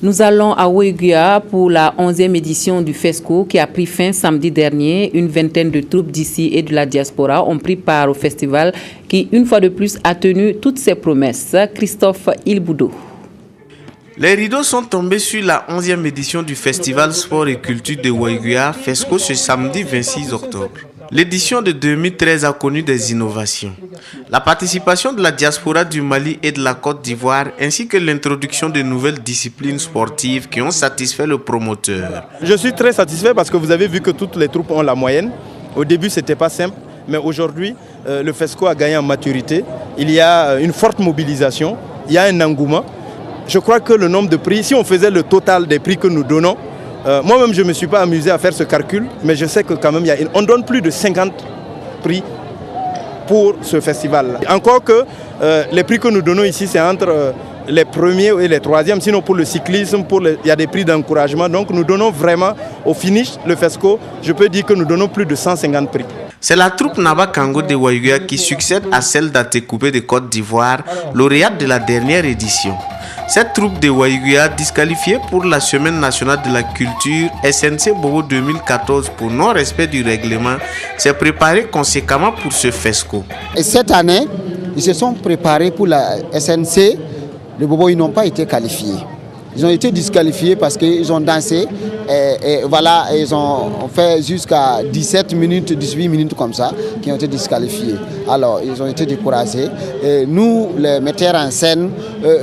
Nous allons à Ouéguia pour la 11e édition du FESCO qui a pris fin samedi dernier. Une vingtaine de troupes d'ici et de la diaspora ont pris part au festival qui, une fois de plus, a tenu toutes ses promesses. Christophe Ilboudou. Les rideaux sont tombés sur la 11e édition du Festival Sport et Culture de Ouéguia, FESCO, ce samedi 26 octobre. L'édition de 2013 a connu des innovations. La participation de la diaspora du Mali et de la Côte d'Ivoire, ainsi que l'introduction de nouvelles disciplines sportives qui ont satisfait le promoteur. Je suis très satisfait parce que vous avez vu que toutes les troupes ont la moyenne. Au début, ce n'était pas simple, mais aujourd'hui, le FESCO a gagné en maturité. Il y a une forte mobilisation, il y a un engouement. Je crois que le nombre de prix, si on faisait le total des prix que nous donnons, moi-même je ne me suis pas amusé à faire ce calcul, mais je sais que quand même on donne plus de 50 prix pour ce festival-là. Encore que les prix que nous donnons ici, c'est entre les premiers et les troisièmes, sinon pour le cyclisme, il y a des prix d'encouragement. Donc nous donnons vraiment au finish, le FESCO, je peux dire que nous donnons plus de 150 prix. C'est la troupe Naba Kango de Ouéguia qui succède à celle d'Atekoubé de Côte d'Ivoire, lauréate de la dernière édition. Cette troupe de Waiguya, disqualifiée pour la Semaine nationale de la culture SNC Bobo 2014 pour non-respect du règlement, s'est préparée conséquemment pour ce FESCO. Et cette année, ils se sont préparés pour la SNC. Les Bobos, ils n'ont pas été qualifiés. Ils ont été disqualifiés parce qu'ils ont dansé et voilà, ils ont fait jusqu'à 17 minutes, 18 minutes comme ça, qui ont été disqualifiés. Alors, ils ont été découragés. Et nous, les metteurs en scène,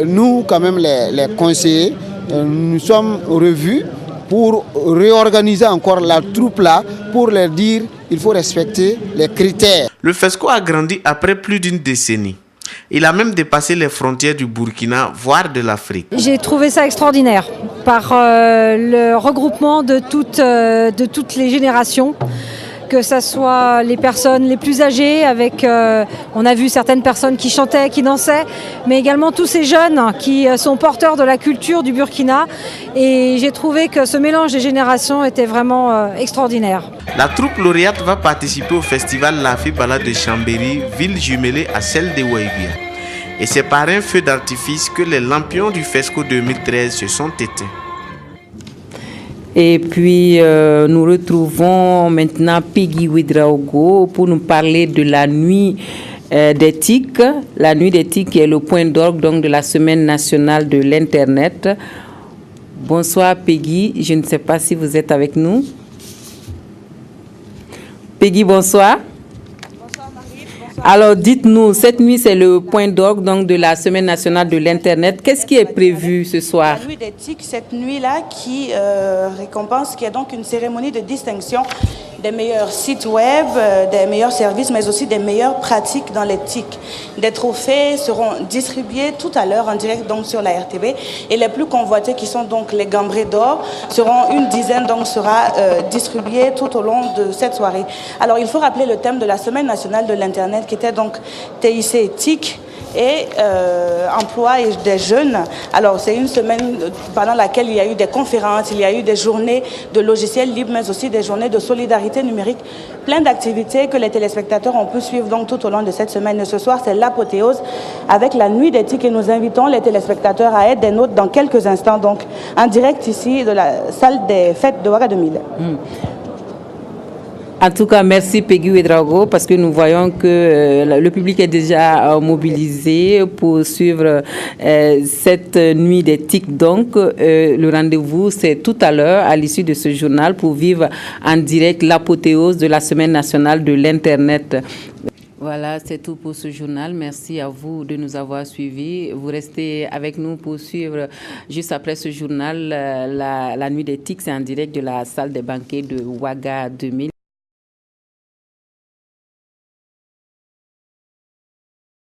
nous, quand même, les conseillers, nous sommes revus pour réorganiser encore la troupe là, pour leur dire qu'il faut respecter les critères. Le FESCO a grandi après plus d'une décennie. Il a même dépassé les frontières du Burkina, voire de l'Afrique. J'ai trouvé ça extraordinaire par le regroupement de toutes les générations, que ce soit les personnes les plus âgées, on a vu certaines personnes qui chantaient, qui dansaient, mais également tous ces jeunes qui sont porteurs de la culture du Burkina. Et j'ai trouvé que ce mélange des générations était vraiment extraordinaire. La troupe lauréate va participer au festival Lafi Bala de Chambéry, ville jumelée à celle de Waiguya. Et c'est par un feu d'artifice que les lampions du FESCO 2013 se sont éteints. Et puis, nous retrouvons maintenant Peggy Ouedraogo pour nous parler de la nuit des TIC. La nuit des TIC est le point d'orgue donc, de la Semaine nationale de l'Internet. Bonsoir Peggy, je ne sais pas si vous êtes avec nous. Peggy, bonsoir. Bonsoir Marie. Bonsoir. Alors dites-nous, cette nuit c'est le point d'orgue donc, de la Semaine nationale de l'Internet. Qu'est-ce qui est prévu ce soir? La nuit des TIC, cette nuit-là qui récompense, qui est donc une cérémonie de distinction des meilleurs sites web, des meilleurs services, mais aussi des meilleures pratiques dans les TIC. Des trophées seront distribués tout à l'heure en direct donc sur la RTB et les plus convoités qui sont donc les gambrés d'or seront une dizaine donc sera distribué tout au long de cette soirée. Alors il faut rappeler le thème de la Semaine nationale de l'Internet qui était donc TIC TIC et emploi des jeunes. Alors c'est une semaine pendant laquelle il y a eu des conférences, il y a eu des journées de logiciels libres, mais aussi des journées de solidarité numérique, plein d'activités que les téléspectateurs ont pu suivre donc tout au long de cette semaine. Et ce soir, c'est l'apothéose avec la nuit des TIC et nous invitons les téléspectateurs à être des nôtres dans quelques instants, donc en direct ici de la salle des fêtes de Ouaga 2000. En tout cas, merci Peggy Ouedraogo parce que nous voyons que le public est déjà mobilisé pour suivre cette nuit des TIC. Donc, le rendez-vous, c'est tout à l'heure à l'issue de ce journal pour vivre en direct l'apothéose de la Semaine nationale de l'Internet. Voilà, c'est tout pour ce journal. Merci à vous de nous avoir suivis. Vous restez avec nous pour suivre, juste après ce journal, la nuit des TIC, c'est en direct de la salle des banquets de Ouaga 2000.